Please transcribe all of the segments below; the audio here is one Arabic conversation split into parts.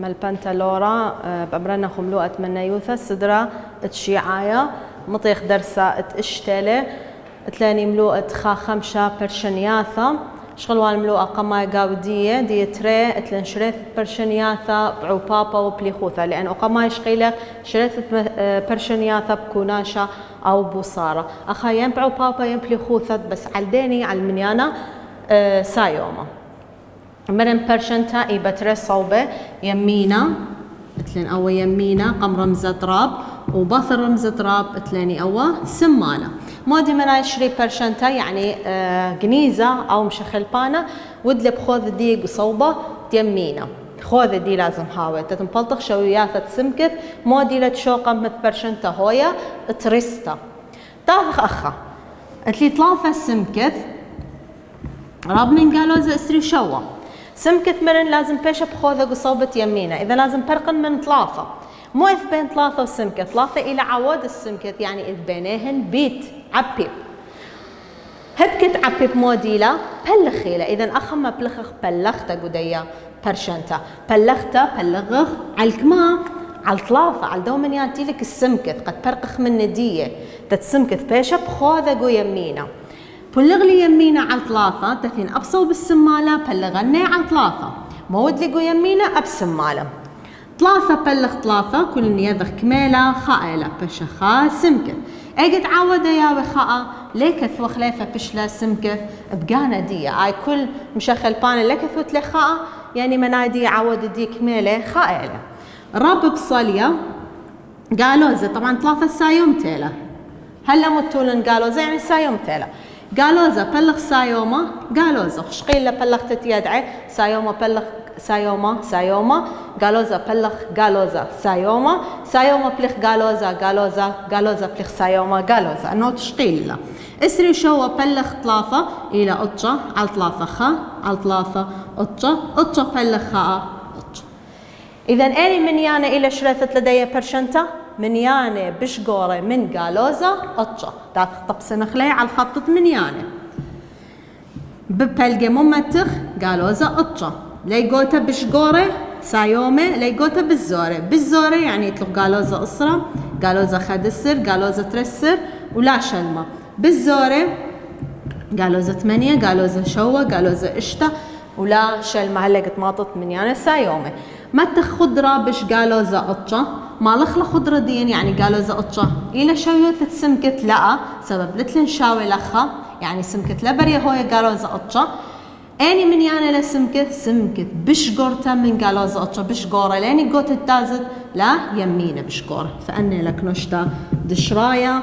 مال بنتالورا بأمرنا خملوءة من يوثا سدرة تشيعايا مطيخ درسة اشتالة تلاني ملوءة خا خمشة برشنياثا شغلوان ملوءة قماي قاودية دي تري تلان شريث برشنياثا بعو بابا وبليخوثا لأن قماي شقيلة شريث برشنياثا بكوناشا أو بوصارة أخا ينبعو بابا ينبليخوثا بس عالديني عالمنيانا سايوما مرن برشنتا إيبتري صوبة يمينا تلين أو يمينا قم رمز تراب وبثر رمز تراب تلاني أو سمانة مودي منا يشري برشنتا يعني جنيزة أو مشخلبانة ودلي بخوذ دي بصوبة يمينا خوذ دي لازم هاوي تتنبلطخ شويات تسمكث مودي لتشوقة مثل برشنتا هويا تريستا تاخ أخا تلي طلافة سمكث راب من قالوا زي اسري شوا سمكت مرن لازم بيش بخوذة قصوبة يمينة إذا لازم برقن من طلافة مو إذ بين طلافة وسمكت طلافة إلى عواد السمكت يعني إذ بينهن بيت عبيب هبكت عبيب موديلا بلخيلة إذا أخم بلخخ بلختا قديا برشنتا بلختا بلغخ عالكما عالطلافة عالدومن يانتي لك السمكت قد برقخ من ندية تتسمكت بيش بخوذة قو يمينة بلغلي يمينة على طلافة تثين أبصو بالسمالة بلغني على طلافة مود لقو يمينة أبسمالة طلافة بلغ طلافة كل يذخ كميلة خائلة بشخا سمكة اجت عودة يا خاء ليكث وخليفة بشلا سمكة بقانا دي اي كل مشخل بان ليكث وتلي خاء يعني منادي عودة دي كميلة خائلة رب بصلية قالوا زي طبعا طلافة سايوم تيلا هلا متولن قالوا زي يعني سايوم تيلا قالوزا بلغ سايوما قالوزا شقيل بلغت يدعي سايوما بلغ سايوما قالوزا بلغ قالوزا سايوما بلغ قالوزا بلغ سايوما قالوزا انه تشقيل اسري شو بلغ طلافة الى اطشا على طلافة خا على طلافة اطشا بلغ خا اطشا اذا اني من يانا الى شريثت لدي برشنتا من يانا بشقورة من قالوزا اطشا طب سنخلي على الخطة من يانا ببلقى ممتخ قالوزا اطشا ليقوتا بشقورة سايومة ليقوتا بالزورة يعني يطلق قالوزا أسرة قالوزا خدسر قالوزا ترسر ولا شلمة بالزورة قالوزا 8 قالوزا شوة قالوزا اشتا ولا شلمة هلا قد ماطت من يانا سايومة متخ خضرة بش قالوزا اطشا ما لخلا خضرة دين يعني قالوا زقطشة إلى شوية سمكت لا سبب لتلن شاوي لخا يعني سمكت لبريا هويا قالوا زقطشة أني من يعني سمكت بشقورتا من قالوا زقطشة بشقورة لأني قوت التازد لا يمينة بشقورة فأني لك نشتا دشرايا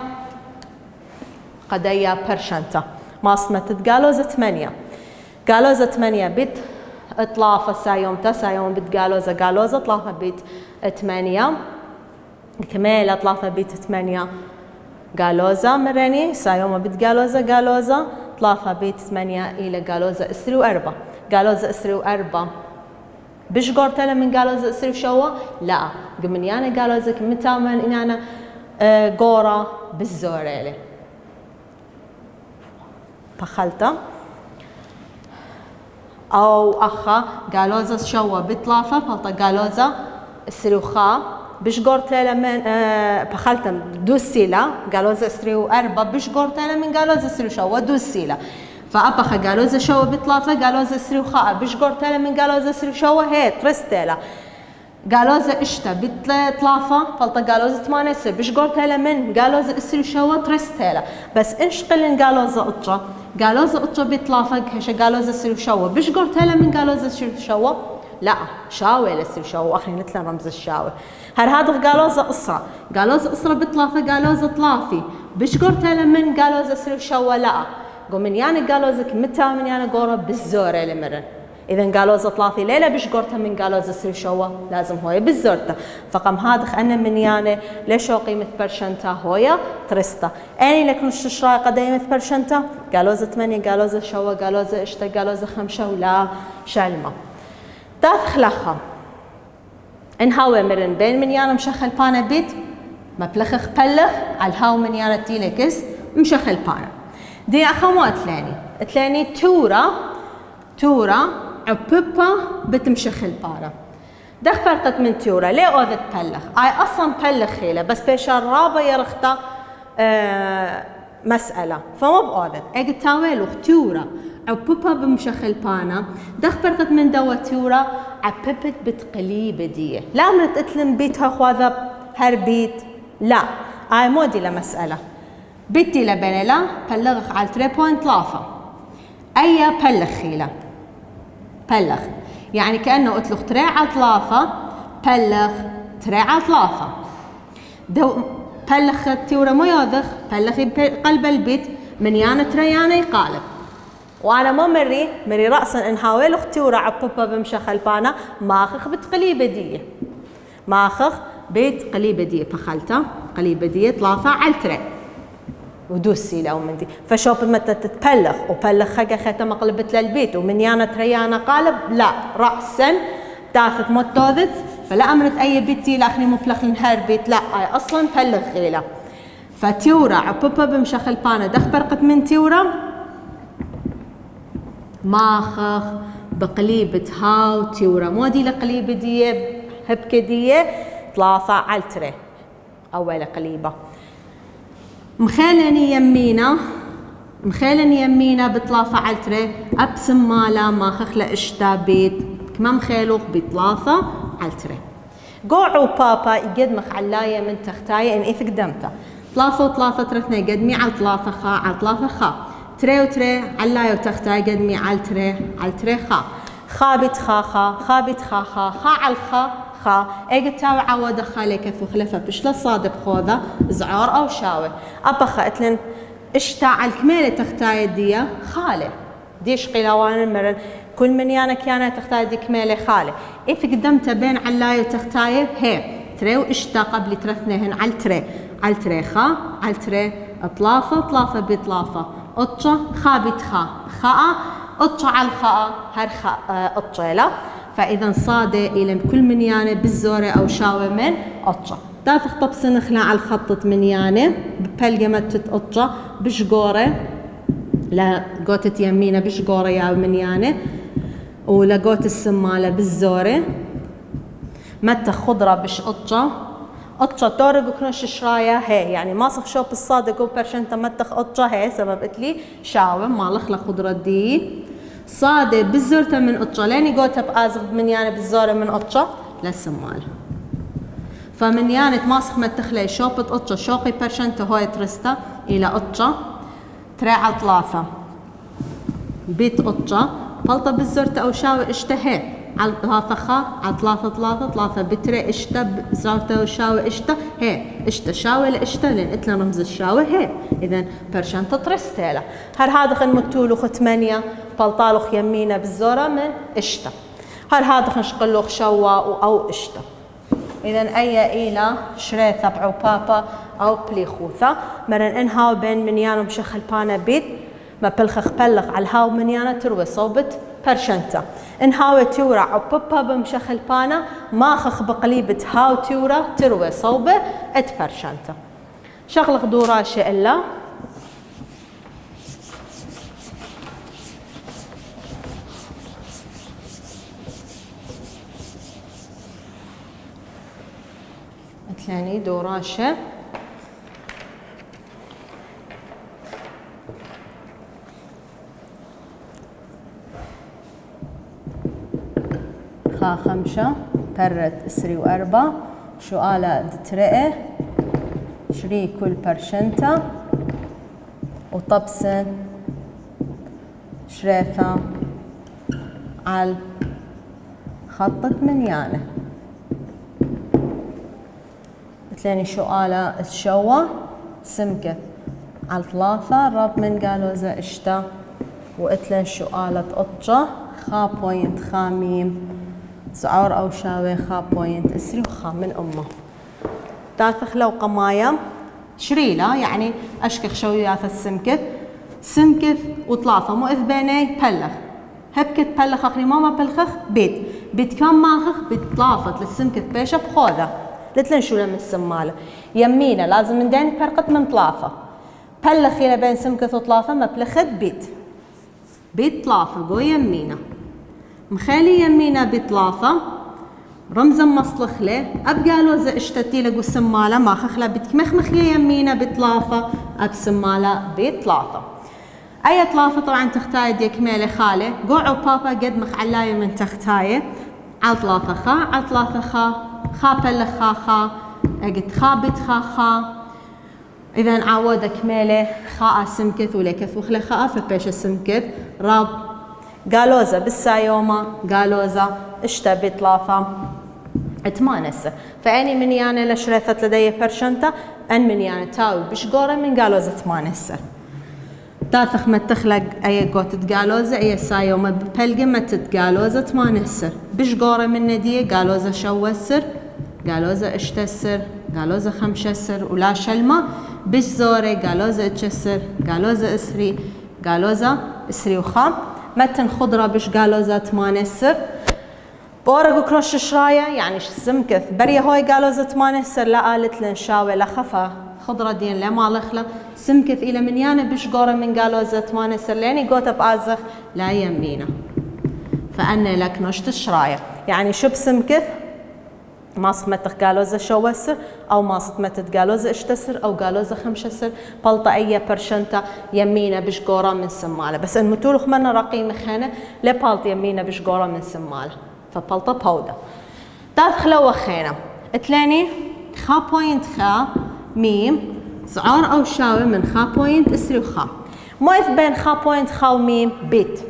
قديا برشنتا ما اسمت قالوا زا 8 قالوا زا 8 بيت اطلافة سايوم بيت قالوا زا طلافة بيت 8 كميلة طلافة بيت 8 قالوزا مرني سايوما بيت قالوزا طلافة بيت 8 إلى قالوزا اسري وأربع قالوزا اسري وأربع بش قرتلا من قالوزا اسري وشوا لا قمن يانا قالوزا كمتا من انا قورا بالزوريلي فخلتا او اخا قالوزا شوا بطلافة فلطا قالوزا اسري وخا بش قرتلا من بخلتم دوسيلا قالوزا اسري وأربع بش قرتلا من قالوزا اسري شوا دوسيلا فأبخا قالوزا شوا بطلافة قالوزا اسري وخا بش قرتلا من قالوزا اسري شوا هي ترستلا قالوزا اشتا بطلافة فلطا قالوزا 8 بش قرتلا من قالوزا اسري شوا ترستلا بس انشقلن قالوزا اطشا بطلافة هشا قالوزا اسري شوا بش قرتلا من قالوزا اسري شوا لا شاوي لسه شو اخي مثل رمز الشاوي هذا قالوزا أسرة بطلافة قالوزا طلافي بشقرتها من قالوزا سري شو لا قومن يعني قالوزا متى من يعني قورة بالزورة لمرن اذا قالوزا طلافي ليلة بشقرتها من قالوزا سري شو لازم هوي بالزورته فقم هذا أنا من يعني ليش قيمة برشنتا هويا ترستا اني لك نش شراي قديمة برشنتا قالوزا 8 قالوزا شو قالوزا اشتا قالوزا 5 ولا شلمة داث خلخة إن هاو مرن بين من يانا مشخل بانا بيت ما بلخخ بلخ على الهاو من يانا تيلكس مشخل بانا دي أخمو أتلاني تورا عببا بتمشخل بانا دخ فرقت من تيورا ليه أوذت بلخ أي أصلا بلخ خيلة بس بيشار رابا يرختا مسألة فما بأوذت أجد تاويلو تيورا أو بوبا بمشخل بانا دخ فرقت من دوا تيورا عببت بتقليب ديه لا أمرت أتلم بيتها خواذا هر بيت لا أي مودي لمسألة بيتي لبنلا بلغخ على 3.3 أي بلخ خيلة بلغ يعني كأنه أتلخ 3 على 3 بلغ 3 على 3 دو بلخ التيورا مو يوذخ بلخ قلب البيت من يانا تريانا يقالب وانا مو مري راسا انحاول اختيورا عبوبا بمشخ البانا ماخخ بتقليبه ديه ماخخ بيت قليبه ديه بخلته قليبه ديه 3 على 3 ودوسي لو مندي فشوف متى تتبلخ وبلخ خقه ختم قلبت للبيت ومن يانا تريانا قالب لا راسا تاثت موتوذت فلا امرت اي بيتي لاخني مبلخ لنهار بيت لا اي اصلا بلغ غيله فتيورا عبوبا بمشخ البانا دخ برقت من تيورا ماخخ بقليبة هاو تيورا مودي لقليبة ديه هبكة ديه 3 على 3 أول قليبة مخيلني يمينا ب3 على 3 أبسم مالا ماخخ لإشتا بيت كما مخيلوخ ب3 على 3 قوعو بابا يقدمخ علاية من تختاية إن إذ قدمته 3 و3 ترثنا يقدمي على 3 خا على 3 خا 3 و3 علاية وتختاية قدمي على 3 خا خا بيت خا خا خا بيت خا خا خا على الخا خا اجت تاو عوض خالي كثو خلفه بشلا صادب خوذا زعار او شاوي ابخا اتلن اشتا على الكميله تختاي ديه خاله ديش قلاوان المرن كل من يانا كيانا تختاي دي كميله خاله اذا قدمت بين علايه وتختاي هي تري واشتا قبل ترثنهن على تري خا على تري طلافه بطلافه اطشه خا بيت خا خاء اطشه على الخاء هر خاء اطشيله فإذا صادة إلى كل منيانة بالزورة أو شاوة من أطشة تافخ طبس نخلع على الخطة منيانة ببلقة متت أطشة بشقورة لا قوتة يمينة بشقورة يا منيانة ولا قوت السمالة بالزورة متى خضرة بش أطشة تورق وكنش شرايا هي يعني ماسخ شوب الصادق وبرشنتا متخ أطشة هي سبب إتلي شاوة مالخ لخضرة دي صادة بالزورة من قطشة لاني قوتها بآزغ منيانة بالزورة من قطشة للسمال فمنيانة تماسخ متخلي شوبة قطشة شوقي برشنته هوي ترستا إلى قطشة 3 على 3 بيت قطشة فلطة بالزورة أو شاوي اشتهي على 3 خا على 3 بتري اشتا زورة وشاوي اشتا هي اشتا شاوي لاشتا لان اتلا رمز الشاوي هي اذا برشنته ترستيلا هذا خن متولوخ 8 بلطالوخ يمينه بالزورة من اشتا هذا خن شقلوخ شوا او اشتا اذا اي ايلا شري تبعو بابا او بليخوثا مرن انهاو بين منيانو مشخل بانا بيت ما بلخخ بلخ على الهاو منيانا تروي صوبت برشنتا انهاو تيورا او بابا بمشخل بانا ماخخ بقليبة هاو تيورا تروي صوبة ات برشنتا شغلق دوراشة الا ثاني دوراشة خا 5 برت 3 و4 شؤالة دترئة شري كل برشنتا وطبسن شريفة على خطة منيانة مثلين شؤالة الشوة سمكة على 3 رب من قالوا زا اشتا واتلن شؤالة قطشة خا بوينت خاميم سعور او شاوي خا بوينت اسري وخا من امه تاثخ لو قماية شريلة يعني اشكخ شويات السمكة سمكة و3 مو اذ بيني بلخ هبكت بلخ اخري ماما بلخخ بيت كم ماخخ بتلافت للسمكة بيشة بخوذة لتلن شو لم السمالة يمينة لازم من دين فرقت من طلافة بلخ إلى بين سمكة وطلافة ما بلخت بيت طلافة قو يمينة مخالي يمينة بطلافة رمزا مصلخ له أبقى لوزة اشتتي له قسم ماله ما خخله بتكمخ يمينه بطلافة أبسم ماله بطلافة. أي طلافة طبعا تختاي ديك ميلة خالة قوعوا بابا قد مخ علاية من تختاية عطلافة خا عطلافة خا بلخ خا قد خابت خا إذا عودك ميلة خاء سمكث ولكث وخلة خاء فبيش سمكث راب قالوزة بالسايومة قالوزة اشتا بطلافة اتمانسة. فأني من يعني لشريثت لدي برشنتا أن من يعني تاوي بشقورة من قالوزة تمانسة. تاثخ ما تخلق أي قوت تقالوزة أي سايومة ببلقة ما تتقالوزة تمانسة بشقورة من ندية قالوزة شوسر قالوزة اشتسر قالوزة خمشسر ولا شلمة بش زوري قالوزة اتشسر قالوزة اسري قالوزة اسري وخام متن خضرة بش قالوزة تمانسر بورق وكروش شراية يعني سمكث بريا هوي قالوزة تمانسر لا قالت لنشاوي لا خفا خضرة دين لا مالخلة سمكث إلى من يانا بش قورة من قالوزة تمانسر ليني قوتا بآزخ لا يمينا فأنا لك نشت شراية يعني شب سمكث ماسك متخ قالوزة شوسر أو ماسك متت قالوزة اشتسر أو قالوزة خمشسر بلطة أي برشنتا يمينة بش قورة من سمالة بس المتولخ منا رقيم خانة لبالط يمينة بش قورة من سمالة فبلطة بودة تاث خلوة خانة اتلاني خا بوينت خا ميم سعار أو شاوي من خا بوينت اسري وخا مويث بين خا بوينت خا وميم بيت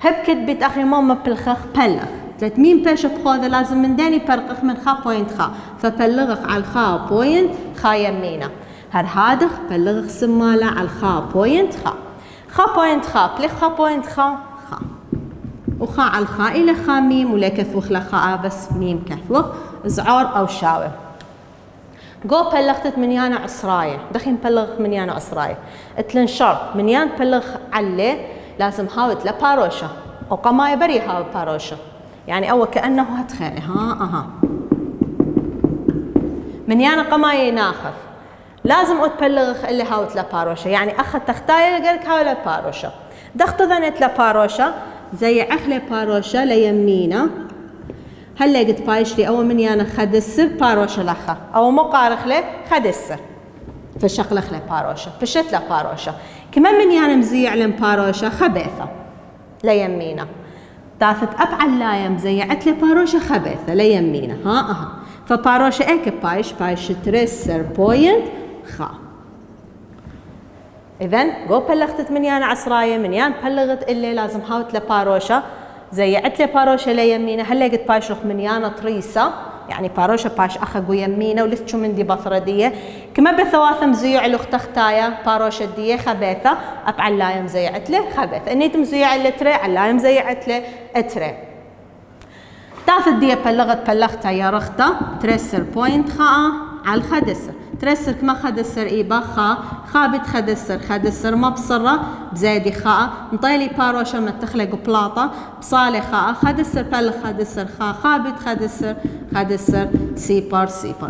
هبكت بيت أخي ماما بالخخ بلغ تلات ميم بيش بخوذة لازم من داني برقخ من خا بوينت خا فبلغخ على الخا بوينت خا يمينة هر هادخ بلغخ سمالة على الخا بوينت خا بوينت خا بلغ خا بوينت خا وخا على الخا إلى خا ميم ولا كثوخ لخا بس ميم كثوخ زعار أو شاوي قو بلغتت من يانا عصراية دخين بلغ من يانا عصراية اتلن شرط من يان بلغ عليه لازم هاوت لباروشة أو قماية بري هاو باروشة يعني أول كأنه هتخيلي ها من يانا قماية ناخذ لازم أتبلغ اللي هاوت لباروشة يعني أخذ تختاية لقلك هاو لباروشة دختو ذنت لباروشة زي عخلة باروشة ليمينا هلا قد بايش لي أول من يانا خد السر باروشة لخا أو مقارخ له خد السر فشقلخ له باروشة فشت له باروشة كمان من يانا مزيع لم باروشة خبيثة ليمينا تاثت أبعل لا مزيعت لي باروشة خبيثة ليمينا ها فباروشة ايك بايش ترسر بوينت خا إذن قو بلغتت من يانا عصراية من يان بلغت اللي لازم هاوت لباروشة زيعت لي باروشة ليمينة هلا قد بايشخ من يانا طريسة يعني باروشة باش أخذ يمينة ولفتشو من دي بثردية كما بثواثم زيوع لختختايا باروشة دي خبيثة أبعل لايم زيعت له خبيثة انيت مزيع اللي تري علايم زيعت له اتري تاث دي بلغتها يا رخته ترسر بوينت خاء على الخدسر ترسر كما خدسر إيبا خا خدسر ما بصرة بزايدي خاء مطيلي باروشة ما تخلق بلاطة بصالي خاء خدسر بل خدسر خابت خدسر سيبر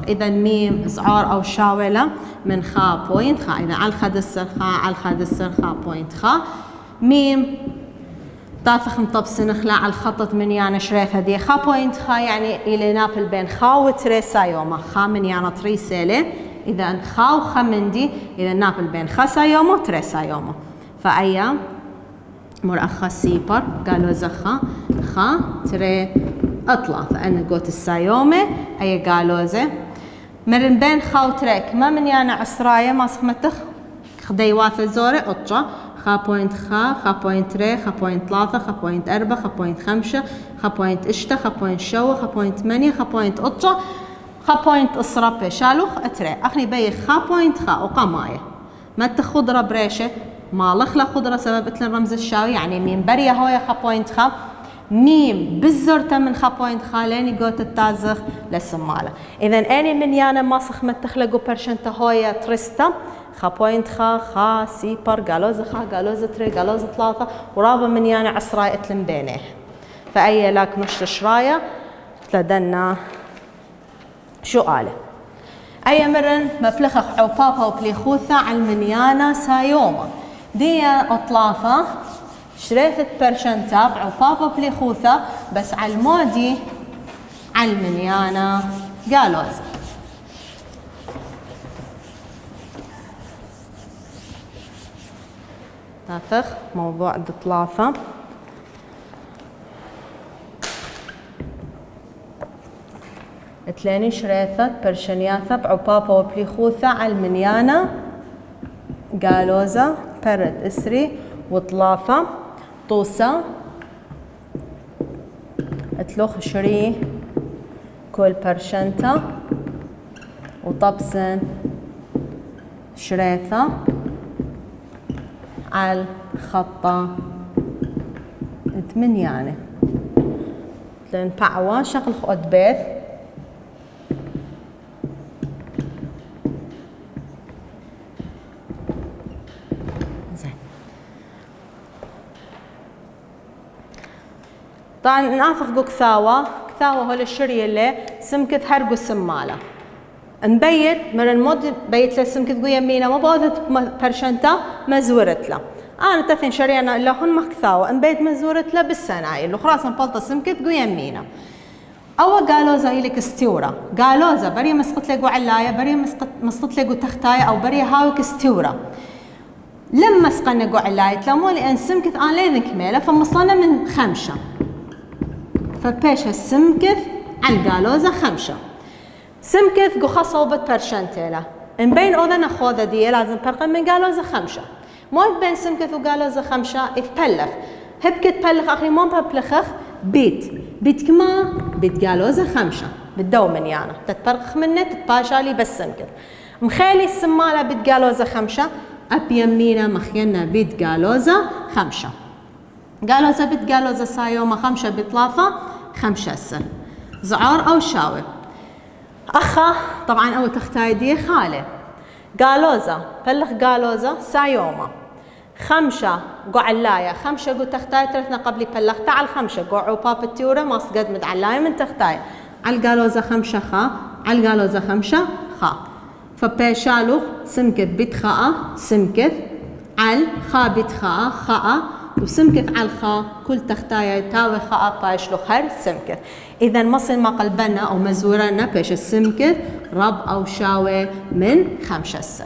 إذا ميم إزعار أو شاولة من خا بوينت خا إذا على الخدسر على الخدسر خا بوينت خا ميم طافخ مطبس نخلع على الخطط من يانا شريثة دي خا بوينت خا يعني إلى نابل بين خا وتريسا يوما خا من يانا تريسيلي إذا خا وخا من دي إذا نابل بين خا يوما وتريسا يوما فأيام مرأخا سيبر قالوا زخا خا تري أطلع فأنا قوت السايومة أي قالوا زي من بين خا وتريك ما من يانا عسراية ما سخمتخ خدي واثل زوري أطجا خا بوينت خا بوينت ري خا بوينت 3 خا بوينت 4 خا بوينت 5 خا بوينت اشتا خا بوينت شو خا بوينت 8 خا بوينت أطجا خا بوينت أسرب شالوخ أتري أخني بي خا بوينت خا وقماية ما تخضرة بريشة ما لخلا خضرة سبب اتلن رمز الشاوي يعني مين بريا هويا خا بوينت خا ميم بالزرتة من خا بوينت خا ليني قوت التازخ للسمالة إذا أني من يانا ما سخ ما تخلقوا برشنتا هويا ترستا خا بوينت خا سيبر قالوزة خا قالوزة تري قالوزة 3 ورابا من يانا عصراية اتلن بينه فأي لاك نشت شراية تلدنا شو قاله أي مرن مبلخ عوبابا وبليخوثة على المنيانا سايوما دي أطلافة شريثة برشنتا بعوبابا وبليخوثة بس على المودي علمنيانا جالوزا. تافخ موضوع الثلاثة. تلاني شريثة برشنياثة بعبابة وبليخوثة علمنيانا جالوزا برد اسري وطلافة طوسة اتلوخ شري كل برشنتا وطبسن شريثة على الخطة 8 تلين بعوة شغل خود بيث طبعا نافخ كثاوة هول الشري اللي سمكت هرقو السمالة نبيت من المود بيت له سمكت قو يمينة ما بغضت برشنتا مزورت له انا تثين شرينا اللي هون ما كثاوة نبيت مزورت له بالسنايل اللي خلاص نبلط سمكت قو يمينة أو جالوزا هيلك استورة جالوزا بري مسقط لقو علاية بري مسقط لقو تختاية أو بري هاوك استورة لما سقنا قو علاية تلامو لأن سمكت أنا لين كميلة فمصلنا من 5 فبيش السمكث على الجالوزا 5 سمكث قو خصوبة برشنتيلا إن بين أذن أخوذة دي لازم فرق من جالوزا 5 مو بين سمكث وجالوزا 5 يفبلخ هبكت بلخ أخي مو ببلخخ بيت كما بيت جالوزا 5 بالدو من يانا تتفرق منه تتباشالي بس سمكث مخيلي السمالة بيت جالوزا 5 أب يمينا مخينا بيت جالوزا 5 جالوزا بيت جالوزا سايوما 5 بطلافة 5 سن زعار أو شاوي أخا طبعا أو تختايدي خالي جالوزا بلخ جالوزا سايوما 5 قو علاية 5 قو تختاي 3 قبلي بلخ تعال 5 قو عوباب التيورة ما سقد مد علاية من تختاي على الجالوزا 5 خا على الجالوزا 5 خا فبيشالوخ سمكت بيت خاء سمكت على خا بيت خاء خاء وسمكت على الخاء كل تختاية تاوي خاء بايشلو خير سمكت إذا مصل ما قلبنا أو مزورنا بيش السمكت رب أو شاوي من 5 سر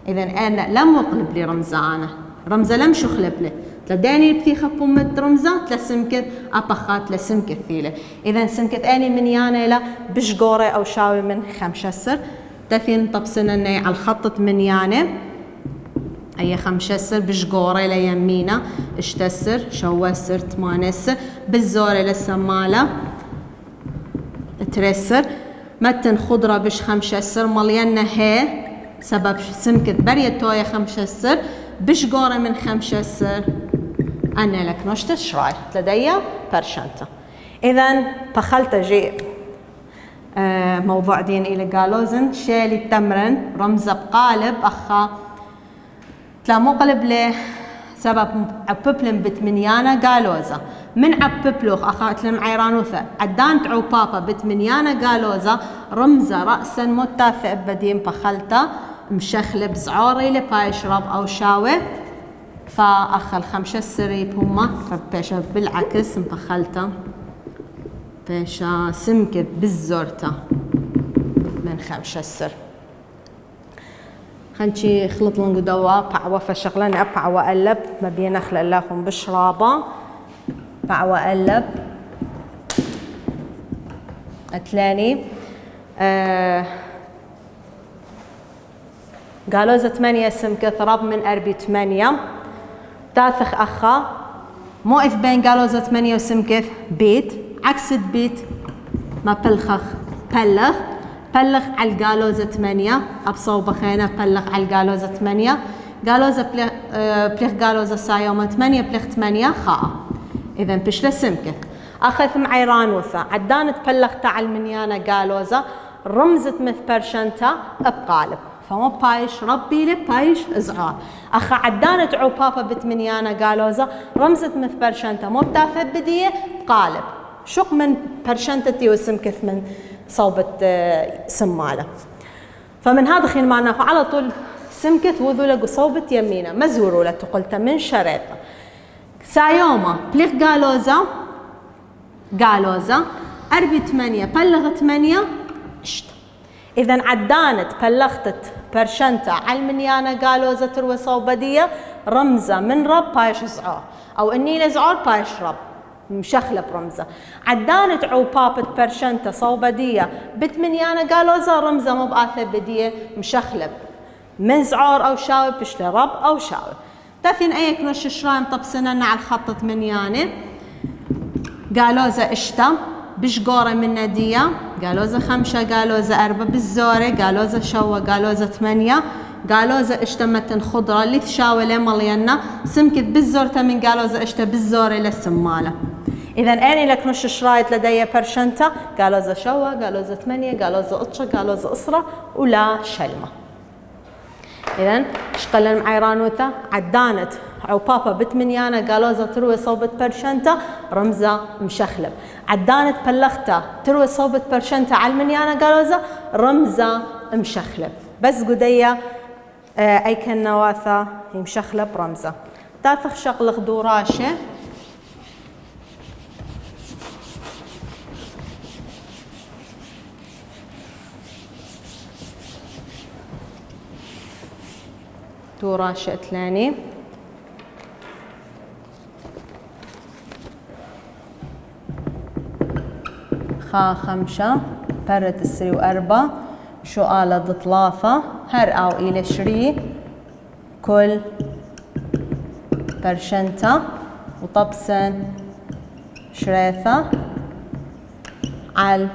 إذا أنا لم أقلب لي رمزانة رمزة لم شخلب لي تلداني بثيخة بومت رمزة تلسمكت أبخات لسمكت ثيلة إذا سمكت أني من يانا إلى بشقوري أو شاوي من 5 سر تثين طبسنا على الخط من يانا أي 5 سر بشقوري ليمينا اشتسر شوسر 8 سر بالزوري للسمالة ترسر متن خضرة بش 5 سر ملينا هي سبب سمكت برية توية 5 سر بشقوري من 5 سر أنا لك نشت شراي لدي برشنتا إذا بخلت جي موضوع دين إلى جالوزن شيلي التمرن رمزة بقالب أخا تلا قلب له سبب عببلن بتمنيانا جالوزا من عببلوخ أخا تلم عيرانوثة عدان عوبابا بتمنيانا جالوزا رمزة رأسا متافق بدين بخلتا مشخلب زعوري لبايشرب أو شاوي فأخل 5 سريب هما فبيشا بالعكس مبخلتا بيشا سمكت بالزورتا من 5 سر خنشي خلط لنقو دوا بعوة فشغلاني أبعوة أقلب ما بين أخلق لكم بشرابة بعوة أقلب أتلاني جالوزة 8 سمكة ثراب من أربي 8 تاثخ أخا موقف بين جالوزة 8 وسمكة بيت عكس البيت ما بلخخ بلخ على الجالوزة 8 أبصوب خينا بلخ على الجالوزة 8 جالوزة بلخ جالوزة سايوما 8 بلخ 8 خاء إذا بشلة سمكة أخذ معي رانوثة عدان تبلخ تعال منيانا جالوزة رمزة مث برشنتا بقالب فمو بايش ربي لي بايش إزعار أخا عدان تعو بابا بتمنيانا جالوزة رمزة مث برشنتا مو بتافه بدية بقالب شق من برشنتتي وسمكث من صوبة سمالة فمن هذا خين ما ناخو على طول سمكث وذولق صوبة يمينة مزورو لتقلت من شريطة سايوما بليخ جالوزة أربي 8 بلغ 8 اشتا. إذا عدانت بلغتت برشنتا على المنيانة قالوزة تروي صوبدية رمزة من رب بايش زعور أو إني زعور بايش رب مشخلة برمزة. عدانت عوبابة برشنتا صوبدية بتمنيانة قالوزة رمزة مبعاثة بدية مشخلة من زعور أو شاوي بشتى رب أو شاوي. تاثين أيك نوش شرايم طب سننا على الخط منيانة قالوزة اشتا بشقورة من ندية قالوزة 5 قالوزة 4 بالزورة قالوزة شوة قالوزة 8 قالوزة اشتا متن خضرة اللي تشاوي لملينا سمكت بالزورة من قالوزة اشتا بالزورة للسمالة. إذا أني لك نوش شرايط لدي برشنتا قالوزة شوة قالوزة 8 قالوزة قطشة قالوزة أسرة ولا شلمة. إذا شقلن معي رانوثة عدانت عوبابا بتمنيانا قالوزة تروي صوبة برشنتا رمزة مشخلب. عدانت بلغتا تروي صوبة برشنتا على المنيانا قالوزة رمزة مشخلب. بس قدية أي كان نواثة مشخلب رمزة. تاثخ شغلق دوراشة دوراشة ثلاني خا 5 برت 3 و4 شؤالة ضطلافة هر أو إلى شري كل برشنتا وطبسن شريثة على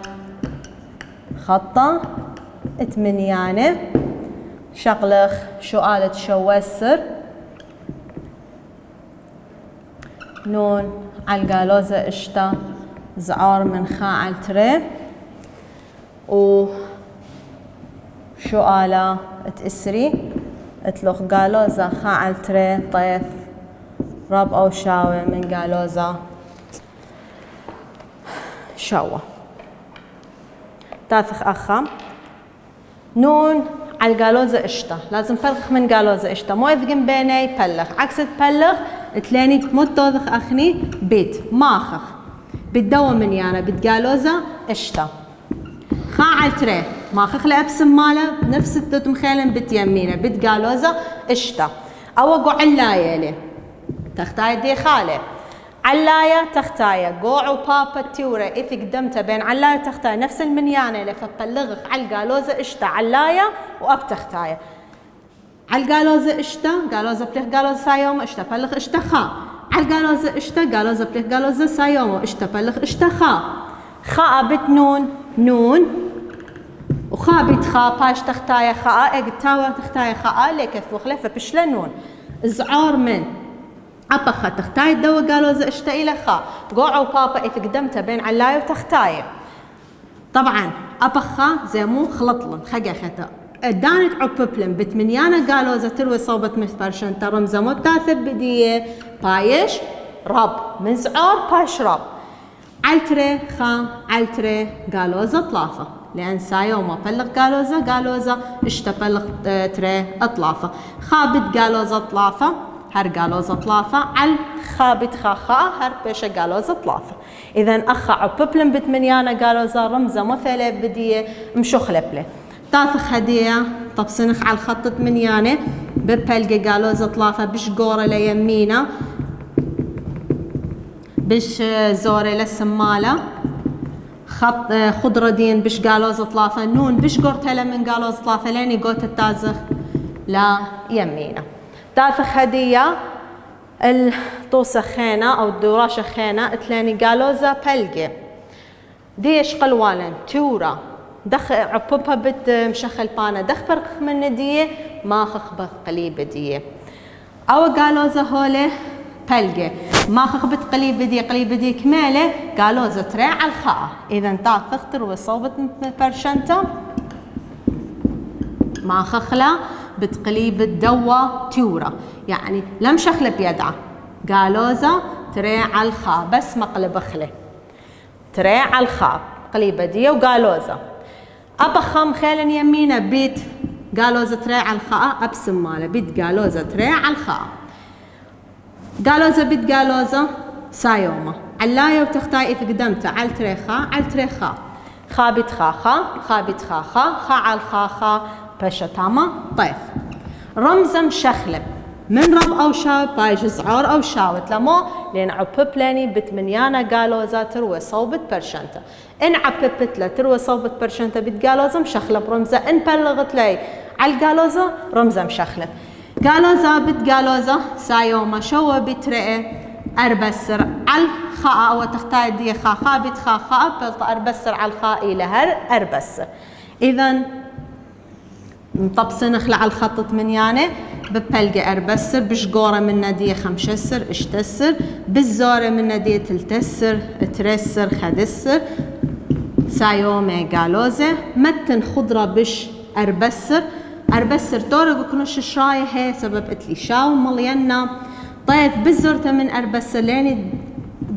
خطة 8 شغلخ شؤالة شوسر نون على القالوزة اشتا زعار من خا على تري و شؤالة تأسري اتلوخ قالوزة خا على تري طيف رب أو شاوي من قالوزة شوة. تاثخ أخا نون على القالوزة اشتا لازم بلغ من قالوزة اشتا مو يذقن بيني بلغ عكس تبلغ تلاني متوذخ أخني بيت ماخخ بتدوم من يانا بتقالوزة اشتا خا على تري ماخخ لأبسم ماله بنفس التوت مخيلن بتيمينه بتقالوزة اشتا أو قو علاية لي تختاي دي خالي علاية تختاية قوع وبابا تيورة إذا قدمتها بين علاية تختاية نفس المنيانة اللي فبلغخ على القالوزة اشتا علاية وأب تختاية على القالوزة اشتا قالوزة بليخ قالوزة سايوم اشتا بلغ اشتا خا على القالوزة اشتا قالوزة بليخ قالوزة سايوم اشتا بلغ اشتا خا بت نون وخا بت خا باش تختاية خا اقتاوة تختاية خا ليك فوخلفة بشلا نون زعار من أبخا تختاي دوا قالوزة اشتا إلى خا قوعوا بابا إذا قدمتها بين علاية وتختاية طبعا أبخا زي مو خلطلن خقا ختا دانت عببلن بتمنيانا قالوزة تروي صوبة مثبرشن ترمزة متاثب بدية بايش رب من زعار بايش رب علتري خا علتري قالوزة طلافة لأن سايوما بلغ قالوزة اشتا بلغ تري اطلافة خابت قالوزة طلافة هر قالوزة طلافة على خابت خا هر بيش قالوزة طلافة. إذا أخا عببلن بتمنيانا قالوزة رمزة مثلة بدية مشخلبلة. تاثخ هدية طب سنخ على الخط 8 ببلقى قالوزة طلافة بش قورة ليمينة بش زورة للسمالة خط خضرة دين بش قالوزة طلافة نون بش قورتها من قالوزة طلافة لين قوت التازخ لا يمينة. تاثخ هدية الطوسة خينة أو الدوراشة خينة تلاني قالوزة بلقى ديش قلوالن تورا دخ عبوبها بت مشخل بانا دخ برخ من ندية ما خخبط قليبة دية أو قالوزة هولة بلقى ما خخبط قليبة دية كمالة قالوزة تري على الخاء. إذا تاثخ تروي صوبة برشنتا ما خخلة بتقليب الدوا تورا يعني لم شخلة بيدعة قالوزة تري على الخاء بس مقلب خله تري على الخاء قليبة دي وقالوزة أبخم خيلن يمينة بيت قالوزة تري على الخاء أبسم ماله بيت قالوزة تري على الخاء قالوزة بيت قالوزة سايومة علاية وتختاي إذا قدمت على تري خا على تري خا خا بت خا خا خا بت خا خا خا على خا خا بشا تاما طيف رمزة مشخلب من رب أو شاب بايش زعور أو شاوت لمو لين عبب لاني بتمنيانا قالوزا تروي صوبت برشنتا إن عببت له تروي صوبت برشنتا بتقالوزا مشخلب رمزة إن بلغت لي على القالوزا رمزة مشخلب قالوزا بتقالوزا سايوما شو بترئي أربسر على خاء أو تختار دي خا خا بت خا خا بلط أربسر على الخاء إلى هر أربسر إذن طبسن نخلع على الخط منيانه ببلقى أربسر بشقورة من نادية خمشسر اشتسر بالزورة من نادية تلتسر ترسر خدسر سايومي قالوزة متن خضرة بش أربسر تورق وكنوش شراية هي سبب اتلي شاو ملينا طيب بالزورة من أربسر لين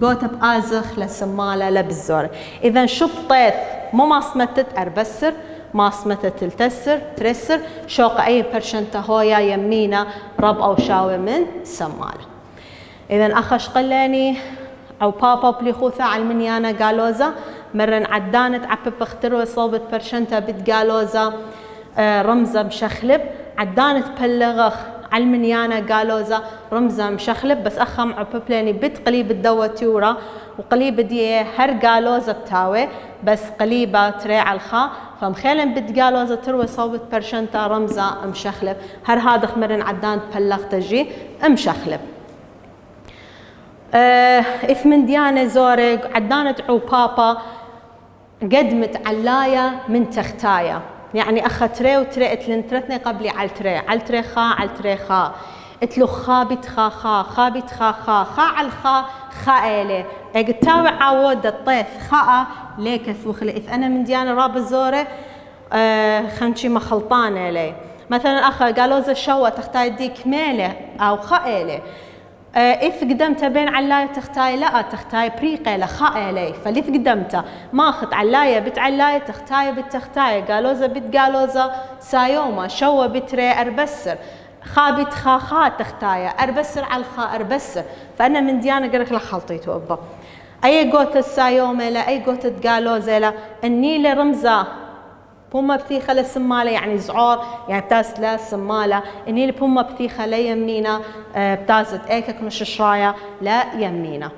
قوتها بآزخ لسمالة لبالزورة إذا شو طيث مو مصمتت أربسر ماسمتة تلتسر ترسر شوق أي برشنتا هويا يمينا رب أو شاوي من سمالة إذن أخش قلاني أو بابا بليخوثة على المنيانا قالوزا مرن عدانت عبب اختروا صوبت برشنتا بتقالوزا رمزة مشخلب عدانت بلغخ على المنيانا قالوزا رمزة مشخلب بس أخم عبب لاني بت قليب الدوا تيورا وقليب دي هر قالوزا بتاوي بس قليبة تري على الخاء فمخيلن بتقالوزا تروي صوبت برشنتا رمزة مشخلب هر هذا خمرن عدان بلغ تجي مشخلب إف من ديانة زورق عدانت عو بابا قدمت علاية من تختايا يعني أخا تري وتري اتلن ترثني قبلي على تري خا على تري خا اتلو خابت خا خا خابت خا خا خا على الخا خا إلي اقتاوي عاود الطيف خاء ليك ثوخلي إذ أنا من ديانة راب الزورة خنشي مخلطانة لي مثلا أخا قالوزا شوى تختاي ديك ميلة أو خا إلي إف قدمت بين علاية تختاي لا تختاي بريقة لخاء إلي فليف قدمت ماخت علاية بتعلاية تختاي بتختاي قالوزا بتقالوزا سايوما شوى بتري أربسر خابت خا تختايا أربسر على الخاء أربسر فأنا من ديانة قرق لخلطيتو أبا أي قوت السايومة لا أي قوت تقالوزا لا النيلة رمزة بوما بثيخة لسمالة يعني زعور يعني بتاس لا سمالة النيلة بوما بثيخة لا يمينا بتازت ايكك مش شرايا لا يمينا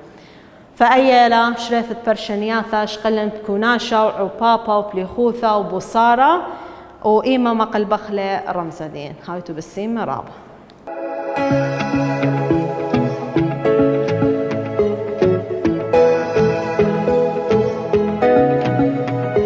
فأي لا شريثة برشنياثة شقلن بكوناشا وبابا وبليخوثة وبوصارة وإيما مقل بخلة رمزة دين هايتو بالسيمة رابا